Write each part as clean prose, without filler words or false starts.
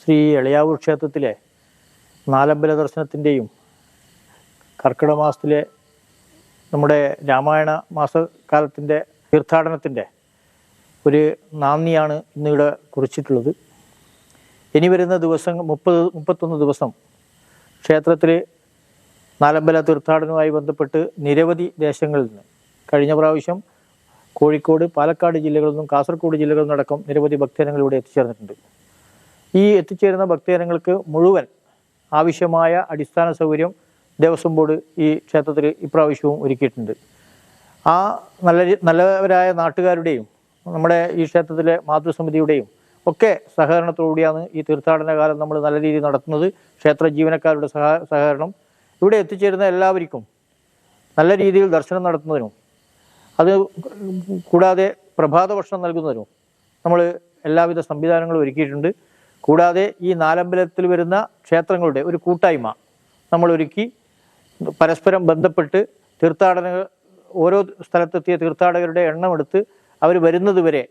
ശ്രീ എളയാവൂർ ക്ഷേത്രത്തിലെ നാലമ്പല ദർശനത്തിൻ്റെയും കർക്കിടക മാസത്തിലെ നമ്മുടെ രാമായണ മാസകാലത്തിൻ്റെ തീർത്ഥാടനത്തിൻ്റെ ഒരു നാന്ദിയാണ് ഇന്നിവിടെ കുറിച്ചിട്ടുള്ളത്. ഇനി വരുന്ന ദിവസം 31 ദിവസം ക്ഷേത്രത്തിൽ നാലമ്പല തീർത്ഥാടനവുമായി ബന്ധപ്പെട്ട് നിരവധി ദേശങ്ങളിൽ നിന്ന്, കഴിഞ്ഞ പ്രാവശ്യം കോഴിക്കോട്, പാലക്കാട് ജില്ലകളിൽ നിന്നും കാസർഗോഡ് ജില്ലകളിൽ നിന്നടക്കം നിരവധി ഭക്തജനങ്ങൾ ഇവിടെ എത്തിച്ചേർന്നിട്ടുണ്ട്. ഈ എത്തിച്ചേരുന്ന ഭക്തജനങ്ങൾക്ക് മുഴുവൻ ആവശ്യമായ അടിസ്ഥാന സൗകര്യം ദേവസ്വം ബോർഡ് ഈ ക്ഷേത്രത്തിൽ ഇപ്രാവശ്യവും ഒരുക്കിയിട്ടുണ്ട്. ആ നല്ലവരായ നാട്ടുകാരുടെയും നമ്മുടെ ഈ ക്ഷേത്രത്തിലെ മാതൃസമിതിയുടെയും ഒക്കെ സഹകരണത്തോടുകൂടിയാണ് ഈ തീർത്ഥാടന കാലം നമ്മൾ നല്ല രീതിയിൽ നടത്തുന്നത്. ക്ഷേത്ര ജീവനക്കാരുടെ സഹകരണം, ഇവിടെ എത്തിച്ചേരുന്ന എല്ലാവർക്കും നല്ല രീതിയിൽ ദർശനം നടത്തുന്നതിനും അത് കൂടാതെ പ്രഭാത ഭക്ഷണം നൽകുന്നതിനും നമ്മൾ എല്ലാവിധ സംവിധാനങ്ങളും ഒരുക്കിയിട്ടുണ്ട്. കൂടാതെ ഈ നാലമ്പലത്തിൽ വരുന്ന ക്ഷേത്രങ്ങളുടെ ഒരു കൂട്ടായ്മ നമ്മൾ ഒരുക്കി പരസ്പരം ബന്ധപ്പെട്ട് തീർത്ഥാടനങ്ങൾ, ഓരോ സ്ഥലത്തെത്തിയ തീർത്ഥാടകരുടെ എണ്ണം എടുത്ത് അവർ വരുന്നത് വരെ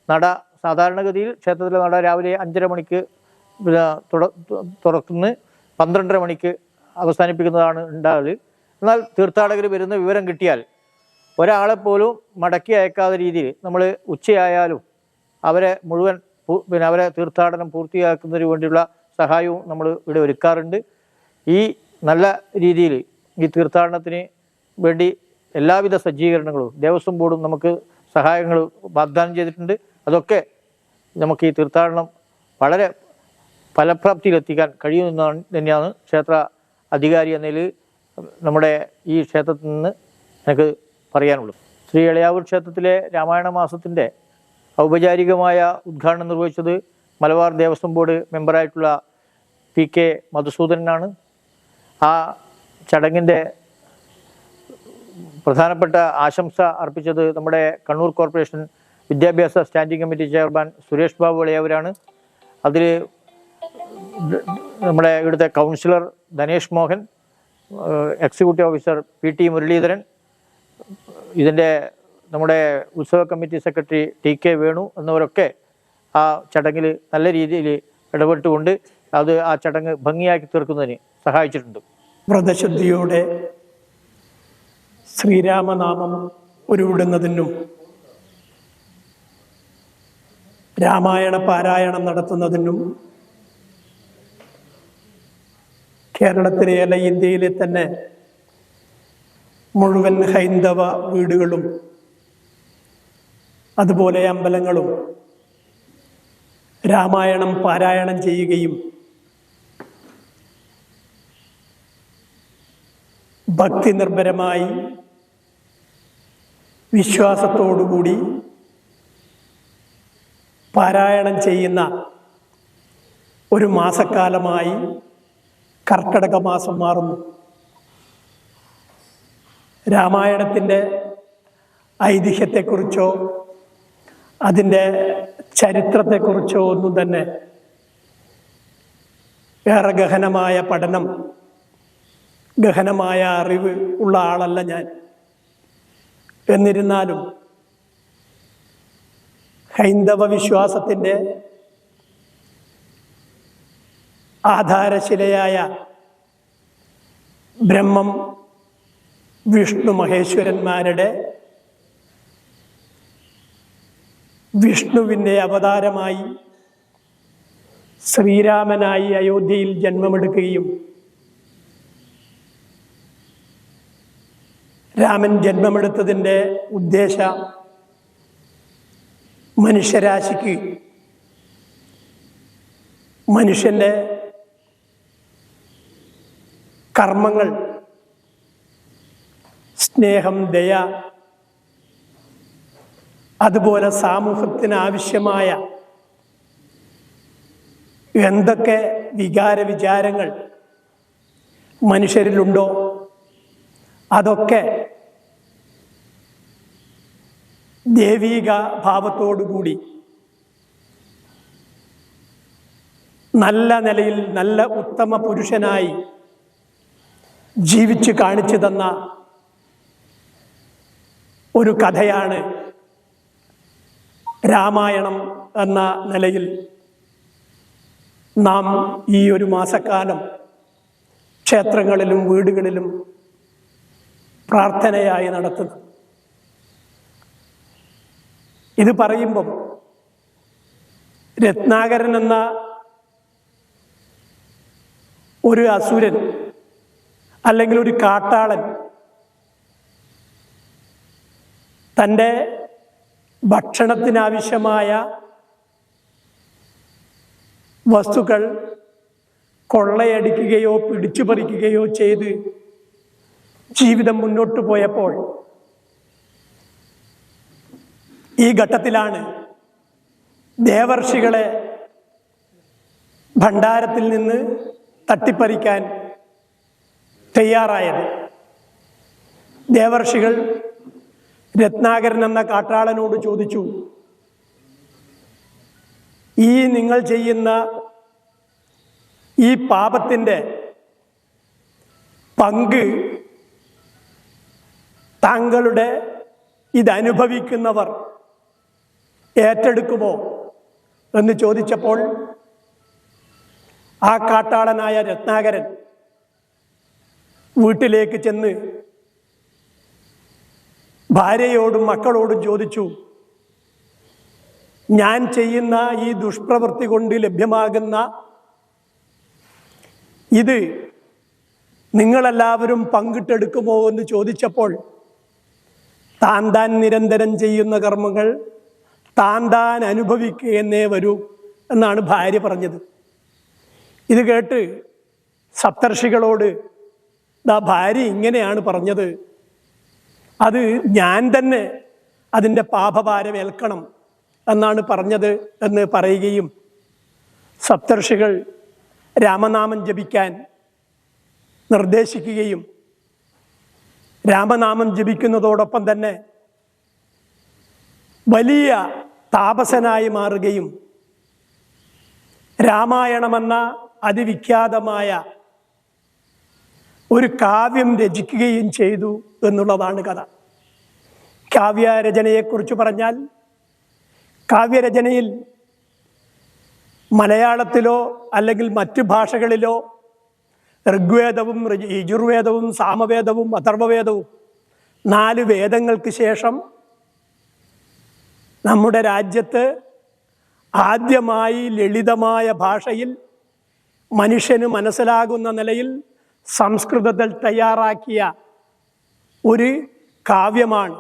നട, സാധാരണഗതിയിൽ ക്ഷേത്രത്തിലെ നട രാവിലെ 5:30 മണിക്ക് തുറന്ന് 12:30 മണിക്ക് അവസാനിപ്പിക്കുന്നതാണ് ഉണ്ടാകൽ. എന്നാൽ തീർത്ഥാടകർ വരുന്ന വിവരം കിട്ടിയാൽ ഒരാളെപ്പോലും മടക്കി അയക്കാത്ത രീതിയിൽ നമ്മൾ ഉച്ചയായാലും അവരെ മുഴുവൻ അവരെ തീർത്ഥാടനം പൂർത്തിയാക്കുന്നതിന് വേണ്ടിയുള്ള സഹായവും നമ്മൾ ഇവിടെ ഒരുക്കാറുണ്ട്. ഈ നല്ല രീതിയിൽ ഈ തീർത്ഥാടനത്തിന് വേണ്ടി എല്ലാവിധ സജ്ജീകരണങ്ങളും ദേവസ്വം ബോർഡും നമുക്ക് സഹായങ്ങൾ വാഗ്ദാനം ചെയ്തിട്ടുണ്ട്. അതൊക്കെ നമുക്ക് ഈ തീർത്ഥാടനം വളരെ ഫലപ്രാപ്തിയിലെത്തിക്കാൻ കഴിയുമെന്നാണ് തന്നെയാണ് ക്ഷേത്ര അധികാരി എന്നതിൽ നമ്മുടെ ഈ ക്ഷേത്രത്തിൽ നിന്ന് എനിക്ക് പറയാനുള്ളത്. ശ്രീ എളയാവൂർ ക്ഷേത്രത്തിലെ രാമായണ മാസത്തിൻ്റെ ഔപചാരികമായ ഉദ്ഘാടനം നിർവഹിച്ചത് മലബാർ ദേവസ്വം ബോർഡ് മെമ്പറായിട്ടുള്ള PK മധുസൂദനാണ്. ആ ചടങ്ങിൻ്റെ പ്രധാനപ്പെട്ട ആശംസ അർപ്പിച്ചത് നമ്മുടെ കണ്ണൂർ കോർപ്പറേഷൻ വിദ്യാഭ്യാസ standing committee chairman Suresh Babu എളയാവൂരാണ്. അതിൽ നമ്മുടെ ഇവിടുത്തെ councillor Dhanesh Mohan, executive officer PT Muraleedharan, ഇതിൻ്റെ നമ്മുടെ ഉത്സവ കമ്മിറ്റി സെക്രട്ടറി TK വേണു എന്നിവരൊക്കെ ആ ചടങ്ങിൽ നല്ല രീതിയിൽ ഇടപെട്ടുകൊണ്ട് അത് ആ ചടങ്ങ് ഭംഗിയാക്കി തീർക്കുന്നതിന് സഹായിച്ചിട്ടുണ്ട്. വ്രതശുദ്ധിയോടെ ശ്രീരാമനാമം ഉരുവിടുന്നതിനും രാമായണ പാരായണം നടത്തുന്നതിനും കേരളത്തിലെ അല്ല ഇന്ത്യയിലെ തന്നെ മുഴുവൻ ഹൈന്ദവ വീടുകളും അതുപോലെ അമ്പലങ്ങളും രാമായണം പാരായണം ചെയ്യുകയും ഭക്തി നിർഭരമായി വിശ്വാസത്തോടുകൂടി പാരായണം ചെയ്യുന്ന ഒരു മാസക്കാലമായി കർക്കിടക മാസം മാറുന്നു. രാമായണത്തിൻ്റെ ഐതിഹ്യത്തെക്കുറിച്ചോ അതിൻ്റെ ചരിത്രത്തെക്കുറിച്ചോ ഒന്നും തന്നെ ഏറെ ഗഹനമായ പഠനം, ഗഹനമായ അറിവ് ഉള്ള ആളല്ല ഞാൻ. എന്നിരുന്നാലും ഹൈന്ദവ വിശ്വാസത്തിൻ്റെ ആധാരശിലയായ ബ്രഹ്മം, വിഷ്ണു മഹേശ്വരന്മാരുടെ വിഷ്ണുവിൻ്റെ അവതാരമായി ശ്രീരാമനായി അയോധ്യയിൽ ജന്മമെടുക്കുകയും രാമൻ ജന്മമെടുത്തതിൻ്റെ ഉദ്ദേശം മനുഷ്യരാശിക്ക് മനുഷ്യൻ്റെ കർമ്മങ്ങൾ, സ്നേഹം, ദയ, അതുപോലെ സമൂഹത്തിന് ആവശ്യമായ എന്തൊക്കെ വികാരവിചാരങ്ങൾ മനുഷ്യരിലുണ്ടോ അതൊക്കെ ദൈവിക ഭാവത്തോടുകൂടി നല്ല നിലയിൽ നല്ല ഉത്തമ പുരുഷനായി ജീവിച്ച് കാണിച്ചു തന്ന ഒരു കഥയാണ് രാമായണം എന്ന നിലയിൽ നാം ഈ ഒരു മാസക്കാലം ക്ഷേത്രങ്ങളിലും വീടുകളിലും പ്രാർത്ഥനയായി നടത്തുന്നു. ഇത് പറയുമ്പം രത്നാകരൻ എന്ന ഒരു അസുരൻ അല്ലെങ്കിൽ ഒരു കാട്ടാളൻ തൻ്റെ ഭക്ഷണത്തിനാവശ്യമായ വസ്തുക്കൾ കൊള്ളയടിക്കുകയോ പിടിച്ചുപറിക്കുകയോ ചെയ്ത് ജീവിതം മുന്നോട്ട് പോയപ്പോൾ ഈ ഘട്ടത്തിലാണ് ദേവർഷികളെ ഭണ്ഡാരത്തിൽ നിന്ന് തട്ടിപ്പറിക്കാൻ തയ്യാറായത്. ദേവർഷികൾ രത്നാകരൻ എന്ന കാട്ടാളനോട് ചോദിച്ചു, ഈ നിങ്ങൾ ചെയ്യുന്ന ഈ പാപത്തിൻ്റെ പങ്ക് താങ്കളുടെ ഇതനുഭവിക്കുന്നവർ ഏറ്റെടുക്കുമോ എന്ന് ചോദിച്ചപ്പോൾ ആ കാട്ടാളനായ രത്നാകരൻ വീട്ടിലേക്ക് ചെന്ന് ഭാര്യയോടും മക്കളോടും ചോദിച്ചു, ഞാൻ ചെയ്യുന്ന ഈ ദുഷ്പ്രവൃത്തി കൊണ്ട് ലഭ്യമാകുന്ന ഇത് നിങ്ങളെല്ലാവരും പങ്കിട്ടെടുക്കുമോ എന്ന് ചോദിച്ചപ്പോൾ താൻ നിരന്തരം ചെയ്യുന്ന കർമ്മങ്ങൾ താൻ അനുഭവിക്കുക എന്നേ വരൂ എന്നാണ് ഭാര്യ പറഞ്ഞത്. ഇത് കേട്ട് സപ്തർഷികളോട് ഭാര്യ ഇങ്ങനെയാണ് പറഞ്ഞത്, അത് ഞാൻ തന്നെ അതിൻ്റെ പാപഭാരം ഏൽക്കണം എന്നാണ് പറഞ്ഞത് എന്ന് പറയുകയും സപ്തർഷികൾ രാമനാമം ജപിക്കാൻ നിർദ്ദേശിക്കുകയും രാമനാമം ജപിക്കുന്നതോടൊപ്പം തന്നെ വലിയ താപസനായി മാറുകയും രാമായണമെന്ന അതിവിഖ്യാതമായ ഒരു കാവ്യം രചിക്കുകയും ചെയ്തു എന്നുള്ളതാണ് കഥ. കാവ്യരചനയെക്കുറിച്ച് പറഞ്ഞാൽ കാവ്യരചനയിൽ മലയാളത്തിലോ അല്ലെങ്കിൽ മറ്റു ഭാഷകളിലോ ഋഗ്വേദവും യജുർവേദവും സാമവേദവും അഥർവവേദവും 4 വേദങ്ങൾക്ക് ശേഷം നമ്മുടെ രാജ്യത്ത് ആദ്യമായി ലളിതമായ ഭാഷയിൽ മനുഷ്യന് മനസ്സിലാകുന്ന നിലയിൽ സംസ്കൃതത്തിൽ തയ്യാറാക്കിയ ഒരു കാവ്യമാണ്.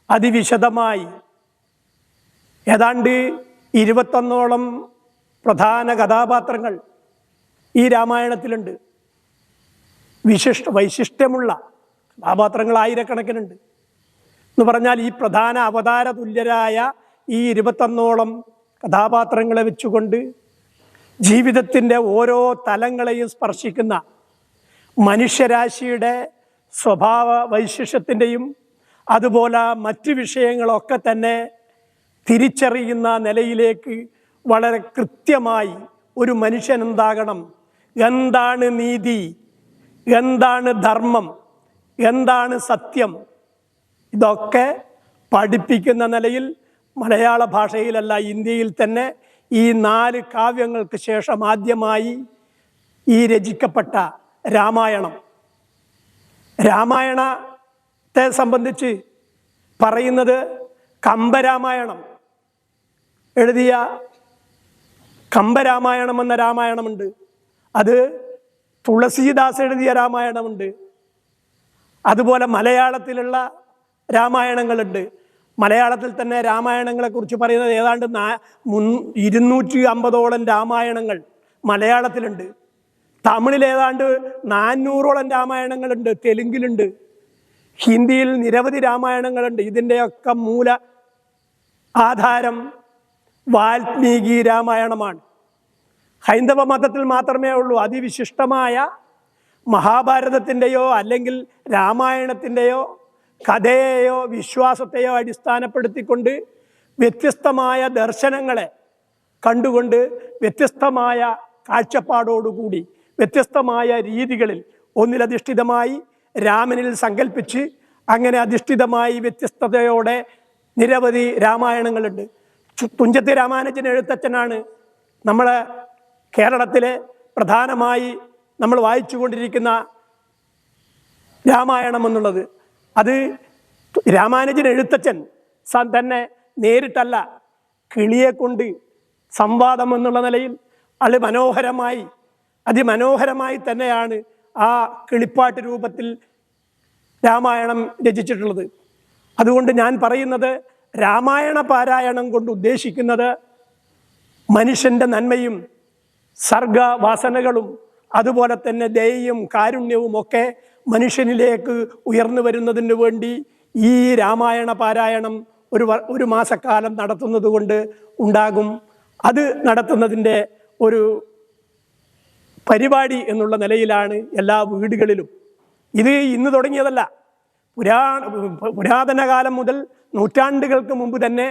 അതിവിശദമായി ഏതാണ്ട് 21ഓളം പ്രധാന കഥാപാത്രങ്ങൾ ഈ രാമായണത്തിലുണ്ട്. വൈശിഷ്ട്യമുള്ള കഥാപാത്രങ്ങൾ ആയിരക്കണക്കിനുണ്ട് എന്ന് പറഞ്ഞാൽ ഈ പ്രധാന അവതാര തുല്യരായ ഈ 21ഓളം കഥാപാത്രങ്ങളെ വെച്ചുകൊണ്ട് ജീവിതത്തിൻ്റെ ഓരോ തലങ്ങളെയും സ്പർശിക്കുന്ന മനുഷ്യരാശിയുടെ സ്വഭാവ വൈശിഷ്ട്യത്തിൻ്റെയും അതുപോലെ മറ്റ് വിഷയങ്ങളൊക്കെ തന്നെ തിരിച്ചറിയുന്ന നിലയിലേക്ക് വളരെ കൃത്യമായി ഒരു മനുഷ്യൻ എന്താകണം, എന്താണ് നീതി, എന്താണ് ധർമ്മം, എന്താണ് സത്യം, ഇതൊക്കെ പഠിപ്പിക്കുന്ന നിലയിൽ മലയാള ഭാഷയിലല്ല ഇന്ത്യയിൽ തന്നെ ഈ 4 കാവ്യങ്ങൾക്ക് ശേഷം ആദ്യമായി ഈ രചിക്കപ്പെട്ട രാമായണത്തെ സംബന്ധിച്ച് പറയുന്നത് കമ്പരാമായണം എഴുതിയ കമ്പരാമായണം എന്ന രാമായണമുണ്ട്. അത് തുളസീദാസ് എഴുതിയ രാമായണമുണ്ട്. അതുപോലെ മലയാളത്തിലുള്ള രാമായണങ്ങളുണ്ട്. മലയാളത്തിൽ തന്നെ രാമായണങ്ങളെക്കുറിച്ച് പറയുന്നത് ഏതാണ്ട് 250ഓളം രാമായണങ്ങൾ മലയാളത്തിലുണ്ട്. തമിഴിൽ ഏതാണ്ട് 400ഓളം രാമായണങ്ങളുണ്ട്. തെലുങ്കിലുണ്ട്. ഹിന്ദിയിൽ നിരവധി രാമായണങ്ങളുണ്ട്. ഇതിൻ്റെയൊക്കെ മൂല ആധാരം വാൽമീകി രാമായണമാണ്. ഹൈന്ദവ മതത്തിൽ മാത്രമേ ഉള്ളൂ അതിവിശിഷ്ടമായ മഹാഭാരതത്തിൻ്റെയോ അല്ലെങ്കിൽ രാമായണത്തിൻ്റെയോ കഥയെയോ വിശ്വാസത്തെയോ അടിസ്ഥാനപ്പെടുത്തിക്കൊണ്ട് വ്യത്യസ്തമായ ദർശനങ്ങളെ കണ്ടുകൊണ്ട് വ്യത്യസ്തമായ കാഴ്ചപ്പാടോടുകൂടി വ്യത്യസ്തമായ രീതികളിൽ ഒന്നിലധിഷ്ഠിതമായി രാമനിൽ സങ്കല്പിച്ച് അങ്ങനെ അധിഷ്ഠിതമായി വ്യത്യസ്തതയോടെ നിരവധി രാമായണങ്ങളുണ്ട്. തുഞ്ചത്ത് രാമാനുജൻ എഴുത്തച്ഛനാണ് നമ്മളെ കേരളത്തിലെ പ്രധാനമായി നമ്മൾ വായിച്ചുകൊണ്ടിരിക്കുന്ന രാമായണം എന്നുള്ളത്, അത് രാമാനുജൻ എഴുത്തച്ഛൻ തന്നെ നേരിട്ടല്ല, കിളിയെ കൊണ്ട് സംവാദം എന്നുള്ള നിലയിൽ അതിമനോഹരമായി തന്നെയാണ് ആ കിളിപ്പാട്ട് രൂപത്തിൽ രാമായണം രചിച്ചിട്ടുള്ളത്. അതുകൊണ്ട് ഞാൻ പറയുന്നത്, രാമായണ പാരായണം കൊണ്ട് ഉദ്ദേശിക്കുന്നത് മനുഷ്യൻ്റെ നന്മയും സർഗവാസനകളും അതുപോലെ തന്നെ ദയയും കാരുണ്യവും ഒക്കെ മനുഷ്യനിലേക്ക് ഉയർന്നു വരുന്നതിന് വേണ്ടി ഈ രാമായണ പാരായണം ഒരു മാസക്കാലം നടത്തുന്നത് കൊണ്ട് ഉണ്ടാകും. അത് നടത്തുന്നതിൻ്റെ ഒരു പരിപാടി എന്നുള്ള നിലയിലാണ് എല്ലാ വീടുകളിലും. ഇത് ഇന്ന് തുടങ്ങിയതല്ല. പുരാതന കാലം മുതൽ നൂറ്റാണ്ടുകൾക്ക് മുമ്പ് തന്നെ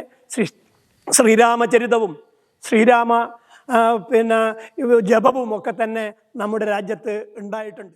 ശ്രീരാമചരിതവും ജപവും ഒക്കെ തന്നെ നമ്മുടെ രാജ്യത്ത് ഉണ്ടായിട്ടുണ്ട്.